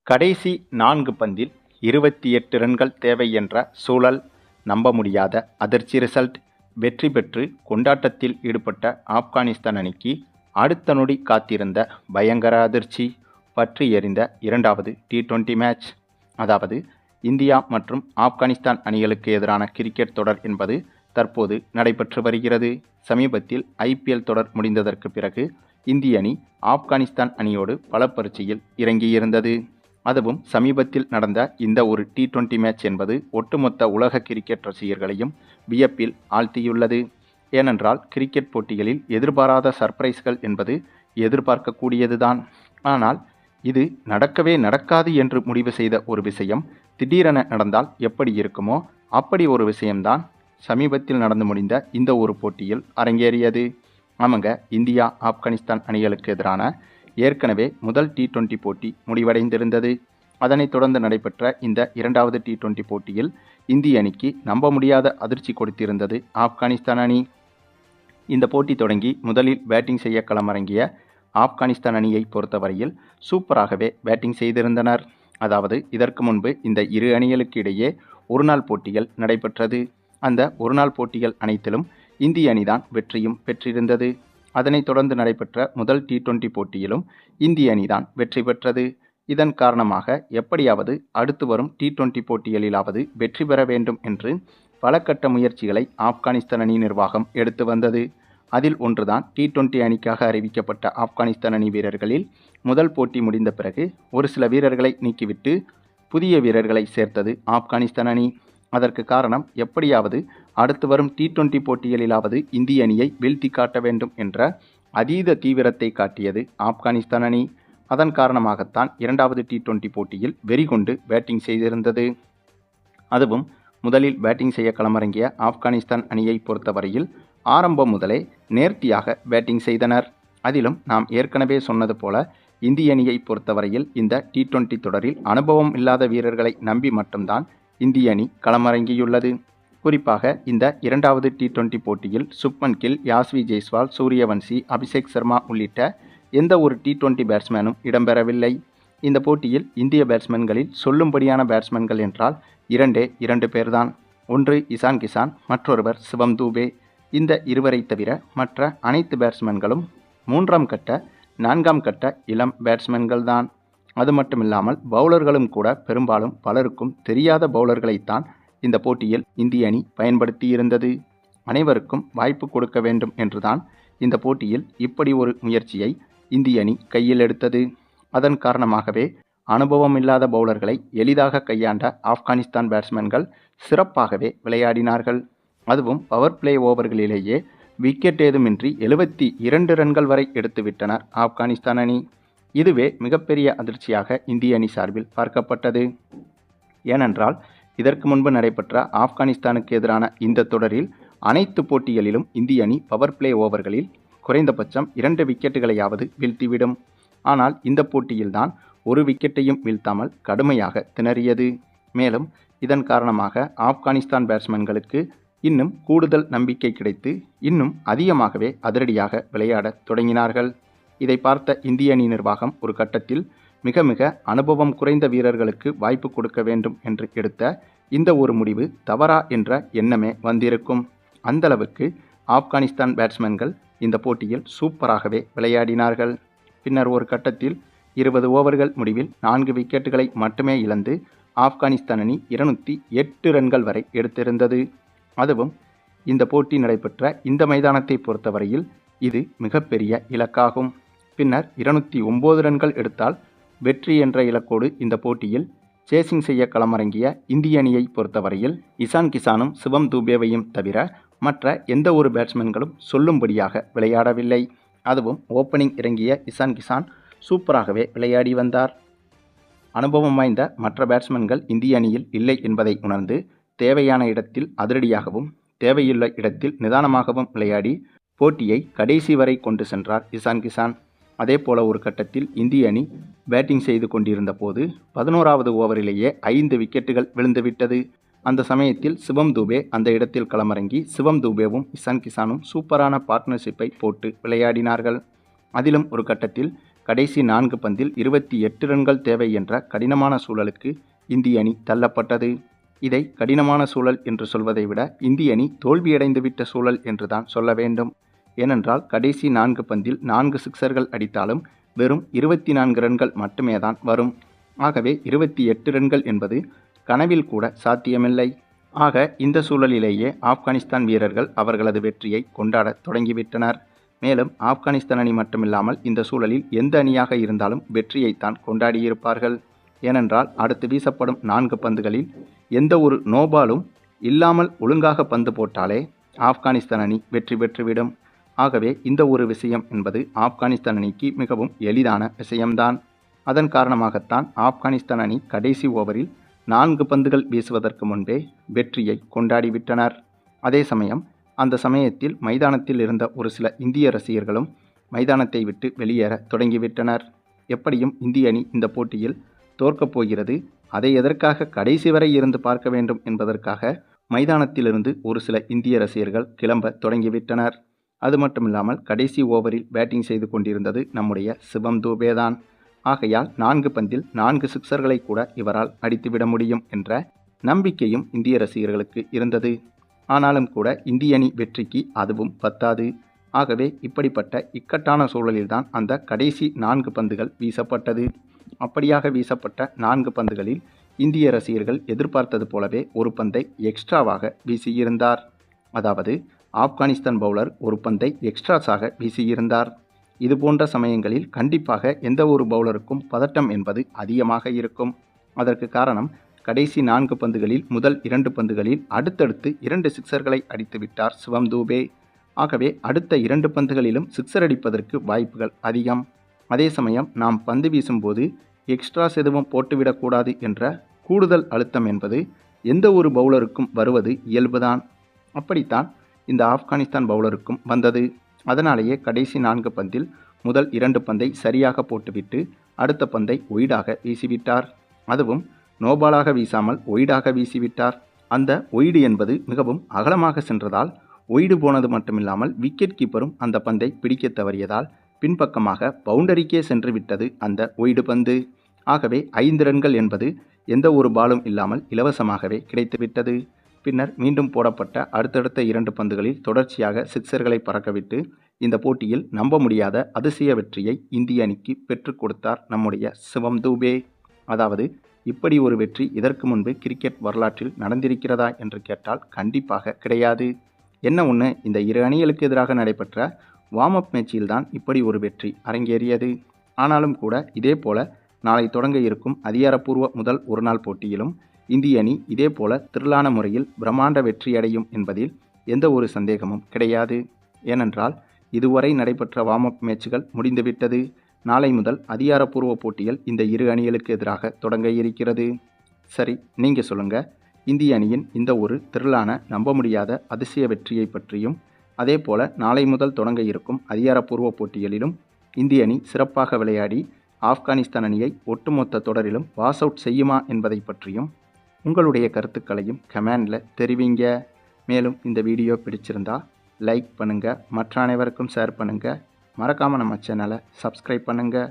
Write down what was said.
கடைசி 4 பந்தில் 28 ரன்கள் தேவை என்ற சூழல். நம்ப முடியாத அதிர்ச்சி ரிசல்ட். வெற்றி பெற்று கொண்டாட்டத்தில் ஈடுபட்ட ஆப்கானிஸ்தான் அணிக்கு அடுத்த நொடி காத்திருந்த பயங்கர அதிர்ச்சி. பற்றி எறிந்த இரண்டாவது T20 மேட்ச். அதாவது இந்தியா மற்றும் ஆப்கானிஸ்தான் அணிகளுக்கு எதிரான கிரிக்கெட் தொடர் என்பது தற்போது நடைபெற்று வருகிறது. சமீபத்தில் IPL தொடர் முடிந்ததற்கு பிறகு இந்திய அணி ஆப்கானிஸ்தான் அணியோடு பல பரீட்சையில் இறங்கியிருந்தது. அதுவும் சமீபத்தில் நடந்த இந்த ஒரு T20 மேட்ச் என்பது ஒட்டுமொத்த உலக கிரிக்கெட் ரசிகர்களையும் வியப்பில் ஆழ்த்தியுள்ளது. ஏனென்றால் கிரிக்கெட் போட்டிகளில் எதிர்பாராத சர்ப்ரைஸ்கள் என்பது எதிர்பார்க்கக்கூடியதுதான். ஆனால் இது நடக்கவே நடக்காது என்று முடிவு செய்த ஒரு விஷயம் திடீரென நடந்தால் எப்படி இருக்குமோ அப்படி ஒரு விஷயம்தான் சமீபத்தில் நடந்து முடிந்த இந்த ஒரு போட்டியில் அரங்கேறியது. ஆமாங்க, இந்தியா ஆப்கானிஸ்தான் அணிகளுக்கு எதிரான ஏற்கனவே முதல் T20 போட்டி முடிவடைந்திருந்தது. அதனைத் தொடர்ந்து நடைபெற்ற இந்த இரண்டாவது T20 போட்டியில் இந்திய அணிக்கு நம்ப முடியாத அதிர்ச்சி கொடுத்திருந்தது ஆப்கானிஸ்தான் அணி. இந்த போட்டி தொடங்கி முதலில் பேட்டிங் செய்ய களமிறங்கிய ஆப்கானிஸ்தான் அணியை பொறுத்தவரையில் சூப்பராகவே பேட்டிங் செய்திருந்தனர். அதாவது இதற்கு முன்பு இந்த இரு அணிகளுக்கு இடையே ஒருநாள் போட்டிகள் நடைபெற்றது. அந்த ஒருநாள் போட்டிகள் அனைத்திலும் இந்திய அணிதான் வெற்றியும் பெற்றிருந்தது. அதனைத் தொடர்ந்து நடைபெற்ற முதல் T20 போட்டியிலும் இந்திய அணிதான் வெற்றி பெற்றது. இதன் காரணமாக எப்படியாவது அடுத்து வரும் T20 போட்டிகளிலாவது வெற்றி பெற வேண்டும் என்று பல கட்ட முயற்சிகளை ஆப்கானிஸ்தான் அணி நிர்வாகம் எடுத்து வந்தது. அதில் ஒன்றுதான் T20 அணிக்காக அறிவிக்கப்பட்ட ஆப்கானிஸ்தான் அணி வீரர்களில் முதல் போட்டி முடிந்த பிறகு ஒரு சில வீரர்களை நீக்கிவிட்டு புதிய வீரர்களை சேர்த்தது ஆப்கானிஸ்தான் அணி. அதற்கு காரணம் எப்படியாவது அடுத்து வரும் T20 போட்டிகளிலாவது இந்திய அணியை வீழ்த்தி காட்ட வேண்டும் என்ற அதீத தீவிரத்தை காட்டியது ஆப்கானிஸ்தான் அணி. அதன் காரணமாகத்தான் இரண்டாவது T20 போட்டியில் வெறி கொண்டு பேட்டிங் செய்திருந்தது. அதுவும் முதலில் பேட்டிங் செய்ய களமிறங்கிய ஆப்கானிஸ்தான் அணியை பொறுத்தவரையில் ஆரம்பம் முதலே நேர்த்தியாக பேட்டிங் செய்தனர். அதிலும் நாம் ஏற்கனவே சொன்னது போல இந்திய அணியை பொறுத்தவரையில் இந்த T20 தொடரில் அனுபவம் இல்லாத வீரர்களை நம்பி மட்டும்தான் இந்திய அணி களமிறங்கியுள்ளது. குறிப்பாக இந்த இரண்டாவது T20 போட்டியில் சுப்மன் கில், யாஸ்வி ஜெய்ஸ்வால், சூரியவன்சி, அபிஷேக் சர்மா உள்ளிட்ட எந்த ஒரு T20 பேட்ஸ்மேனும் இடம்பெறவில்லை. இந்த போட்டியில் இந்திய பேட்ஸ்மேன்களில் சொல்லும்படியான பேட்ஸ்மேன்கள் என்றால் இரண்டு பேர்தான். ஒன்று இசான் கிசான், மற்றொருவர் சிவம் தூபே. இந்த இருவரை தவிர மற்ற அனைத்து பேட்ஸ்மேன்களும் 3ஆம் கட்ட 4ஆம் கட்ட இளம் பேட்ஸ்மேன்கள் தான். அது மட்டுமில்லாமல் பவுலர்களும் கூட பெரும்பாலும் பலருக்கும் தெரியாத பவுலர்களைத்தான் இந்த போட்டியில் இந்திய அணி பயன்படுத்தியிருந்தது. அனைவருக்கும் வாய்ப்பு கொடுக்க வேண்டும் என்றுதான் இந்த போட்டியில் இப்படி ஒரு முயற்சியை இந்திய அணி கையில் எடுத்தது. அதன் காரணமாகவே அனுபவம் இல்லாத பவுலர்களை எளிதாக கையாண்ட ஆப்கானிஸ்தான் பேட்ஸ்மேன்கள் சிறப்பாகவே விளையாடினார்கள். அதுவும் பவர் பிளே ஓவர்களிலேயே விக்கெட் ஏதுமின்றி 72 ரன்கள் வரை எடுத்துவிட்டனர் ஆப்கானிஸ்தான் அணி. இதுவே மிகப்பெரிய அதிர்ச்சியாக இந்திய அணி சார்பில் பார்க்கப்பட்டது. ஏனென்றால் இதற்கு முன்பு நடைபெற்ற ஆப்கானிஸ்தானுக்கு எதிரான இந்த தொடரில் அனைத்து போட்டிகளிலும் இந்திய அணி பவர் பிளே ஓவர்களில் குறைந்தபட்சம் 2 விக்கெட்டுகளையாவது வீழ்த்திவிடும். ஆனால் இந்த போட்டியில்தான் ஒரு விக்கெட்டையும் வீழ்த்தாமல் கடுமையாக திணறியது. மேலும் இதன் காரணமாக ஆப்கானிஸ்தான் பேட்ஸ்மேன்களுக்கு இன்னும் கூடுதல் நம்பிக்கை கிடைத்து இன்னும் அதிகமாகவே அதிரடியாக விளையாடத் தொடங்கினார்கள். இதை பார்த்த இந்திய அணி நிர்வாகம் ஒரு கட்டத்தில் மிக மிக அனுபவம் குறைந்த வீரர்களுக்கு வாய்ப்பு கொடுக்க வேண்டும் என்று எடுத்த இந்த ஒரு முடிவு தவறா என்ற எண்ணமே வந்திருக்கும். அந்தளவுக்கு ஆப்கானிஸ்தான் பேட்ஸ்மேன்கள் இந்த போட்டியில் சூப்பராகவே விளையாடினார்கள். பின்னர் ஒரு கட்டத்தில் 20 ஓவர்கள் முடிவில் 4 விக்கெட்டுகளை மட்டுமே இழந்து ஆப்கானிஸ்தான் அணி 208 ரன்கள் வரை எடுத்திருந்தது. அதுவும் இந்த போட்டி நடைபெற்ற இந்த மைதானத்தை பொறுத்தவரையில் இது மிகப்பெரிய இலக்காகும். பின்னர் 209 ரன்கள் எடுத்தால் வெற்றி என்ற இலக்கோடு இந்த போட்டியில் சேசிங் செய்ய களமிறங்கிய இந்திய அணியை பொறுத்தவரையில் இசான் கிசானும் சிவம் தூபேவையும் தவிர மற்ற எந்த ஒரு பேட்ஸ்மேன்களும் சொல்லும்படியாக விளையாடவில்லை. அதுவும் ஓப்பனிங் இறங்கிய இசான் கிசான் சூப்பராகவே விளையாடி வந்தார். அனுபவம் வாய்ந்த மற்ற பேட்ஸ்மேன்கள் இந்திய அணியில் இல்லை என்பதை உணர்ந்து தேவையான இடத்தில் அதிரடியாகவும் தேவையுள்ள இடத்தில் நிதானமாகவும் விளையாடி போட்டியை கடைசி வரை கொண்டு சென்றார் இசான் கிசான். அதே போல ஒரு கட்டத்தில் இந்திய அணி பேட்டிங் செய்து கொண்டிருந்த போது 11வது ஓவரிலேயே 5 விக்கெட்டுகள் விழுந்துவிட்டது. அந்த சமயத்தில் சிவம் தூபே அந்த இடத்தில் களமிறங்கி சிவம் தூபேவும் இசான் கிசானும் சூப்பரான பார்ட்னர்ஷிப்பை போட்டு விளையாடினார்கள். அதிலும் ஒரு கட்டத்தில் கடைசி 4 பந்தில் 28 ரன்கள் தேவை என்ற கடினமான சூழலுக்கு இந்திய அணி தள்ளப்பட்டது. இதை கடினமான சூழல் என்று சொல்வதை விட இந்திய அணி தோல்வியடைந்துவிட்ட சூழல் என்றுதான் சொல்ல வேண்டும். ஏனென்றால் கடைசி 4 பந்தில் 4 சிக்சர்கள் அடித்தாலும் வெறும் 24 ரன்கள் மட்டுமே தான் வரும். ஆகவே 28 ரன்கள் என்பது கனவில் கூட சாத்தியமில்லை. ஆக இந்த சூழலிலேயே ஆப்கானிஸ்தான் வீரர்கள் அவர்களது வெற்றியை கொண்டாடத் தொடங்கிவிட்டனர். மேலும் ஆப்கானிஸ்தான் அணி மட்டுமில்லாமல் இந்த சூழலில் எந்த அணியாக இருந்தாலும் வெற்றியைத்தான் கொண்டாடியிருப்பார்கள். ஏனென்றால் அடுத்து வீசப்படும் 4 பந்துகளில் எந்த ஒரு நோபாலும் இல்லாமல் ஒழுங்காக பந்து போட்டாலே ஆப்கானிஸ்தான் அணி வெற்றி பெற்றுவிடும். ஆகவே இந்த ஒரு விஷயம் என்பது ஆப்கானிஸ்தான் அணிக்கு மிகவும் எளிதான விஷயம்தான். அதன் காரணமாகத்தான் ஆப்கானிஸ்தான் அணி கடைசி ஓவரில் 4 பந்துகள் வீசுவதற்கு முன்பே வெற்றியை கொண்டாடிவிட்டனர். அதே சமயம் அந்த சமயத்தில் மைதானத்தில் இருந்த ஒரு சில இந்திய ரசிகர்களும் மைதானத்தை விட்டு வெளியேற தொடங்கிவிட்டனர். எப்படியும் இந்திய அணி இந்த போட்டியில் தோற்கப் போகிறது, அதை எதற்காக கடைசி வரை இருந்து பார்க்க வேண்டும் என்பதற்காக மைதானத்திலிருந்து ஒரு சில இந்திய ரசிகர்கள் கிளம்ப தொடங்கிவிட்டனர். அது மட்டுமில்லாமல் கடைசி ஓவரில் பேட்டிங் செய்து கொண்டிருந்தது நம்முடைய சிவம் தூபே தான். ஆகையால் 4 பந்தில் 4 சிக்சர்களை கூட இவரால் அடித்துவிட முடியும் என்ற நம்பிக்கையும் இந்திய ரசிகர்களுக்கு இருந்தது. ஆனாலும் கூட இந்திய அணி வெற்றிக்கு அதுவும் பத்தாது. ஆகவே இப்படிப்பட்ட இக்கட்டான சூழலில்தான் அந்த கடைசி 4 பந்துகள் வீசப்பட்டது. அப்படியாக வீசப்பட்ட 4 பந்துகளில் இந்திய ரசிகர்கள் எதிர்பார்த்தது போலவே ஒரு பந்தை எக்ஸ்ட்ராவாக வீசியிருந்தார். அதாவது ஆப்கானிஸ்தான் பவுலர் ஒரு பந்தை எக்ஸ்ட்ராஸாக வீசியிருந்தார். இது போன்ற சமயங்களில் கண்டிப்பாக எந்த ஒரு பவுலருக்கும் பதட்டம் என்பது அதிகமாக இருக்கும். அதற்கு காரணம் கடைசி 4 பந்துகளில் முதல் 2 பந்துகளில் அடுத்தடுத்து 2 சிக்சர்களை அடித்துவிட்டார் சிவம் தூபே. ஆகவே அடுத்த 2 பந்துகளிலும் சிக்சர் அடிப்பதற்கு வாய்ப்புகள் அதிகம். அதே சமயம் நாம் பந்து வீசும்போது எக்ஸ்ட்ராஸ் எதுவும் போட்டுவிடக்கூடாது என்ற கூடுதல் அழுத்தம் என்பது எந்த ஒரு பவுலருக்கும் வருவது இயல்புதான். அப்படித்தான் இந்த ஆப்கானிஸ்தான் பவுலருக்கும் வந்தது. அதனாலேயே கடைசி 4 பந்தில் முதல் 2 பந்தை சரியாக போட்டுவிட்டு அடுத்த பந்தை ஒய்டாக வீசிவிட்டார். அதுவும் நோபாலாக வீசாமல் ஒய்டாக வீசிவிட்டார். அந்த ஒய்டு என்பது மிகவும் அகலமாக சென்றதால் ஒய்டு போனது மட்டுமில்லாமல் விக்கெட் கீப்பரும் அந்த பந்தை பிடிக்க தவறியதால் பின்பக்கமாக பவுண்டரிக்கே சென்று விட்டது அந்த ஒய்டு பந்து. ஆகவே 5 ரன்கள் என்பது எந்த ஒரு பாலும் இல்லாமல் இலவசமாகவே கிடைத்துவிட்டது. பின்னர் மீண்டும் போடப்பட்ட அடுத்தடுத்த 2 பந்துகளில் தொடர்ச்சியாக சிக்சர்களை பறக்கவிட்டு இந்த போட்டியில் நம்ப முடியாத அதிசய வெற்றியை இந்திய அணிக்கு பெற்றுக் கொடுத்தார் நம்முடைய சிவம் தூபே. அதாவது இப்படி ஒரு வெற்றி இதற்கு முன்பு கிரிக்கெட் வரலாற்றில் நடந்திருக்கிறதா என்று கேட்டால் கண்டிப்பாக கிடையாது. என்ன ஒன்று, இந்த இரு அணிகளுக்கு எதிராக நடைபெற்ற வார்ம் அப் மேட்சில்தான் இப்படி ஒரு வெற்றி அரங்கேறியது. ஆனாலும் கூட இதே போல நாளை தொடங்க இருக்கும் அதிகாரப்பூர்வ முதல் ஒருநாள் போட்டியிலும் இந்திய அணி இதேபோல திரளான முறையில் பிரம்மாண்ட வெற்றியடையும் என்பதில் எந்த ஒரு சந்தேகமும் கிடையாது. ஏனென்றால் இதுவரை நடைபெற்ற வார்ம் அப் மேட்சுகள் முடிந்துவிட்டது. நாளை முதல் அதிகாரப்பூர்வ போட்டிகள் இந்த இரு அணிகளுக்கு எதிராக தொடங்க இருக்கிறது. சரி, நீங்கள் சொல்லுங்கள், இந்திய அணியின் இந்த ஒரு திரளான நம்ப முடியாத அதிசய வெற்றியை பற்றியும் அதே போல நாளை முதல் தொடங்க இருக்கும் அதிகாரப்பூர்வ போட்டிகளிலும் இந்திய அணி சிறப்பாக விளையாடி ஆப்கானிஸ்தான் அணியை ஒட்டுமொத்த தொடரிலும் வாஷ் அவுட் செய்யுமா என்பதை பற்றியும் உங்களுடைய கருத்துக்களையும் கமெண்டில் தெரிவிங்க. மேலும் இந்த வீடியோ பிடிச்சிருந்தா லைக் பண்ணுங்கள், மற்ற அனைவருக்கும் ஷேர் பண்ணுங்கள், மறக்காமல் நம்ம சேனலை சப்ஸ்கிரைப் பண்ணுங்கள்.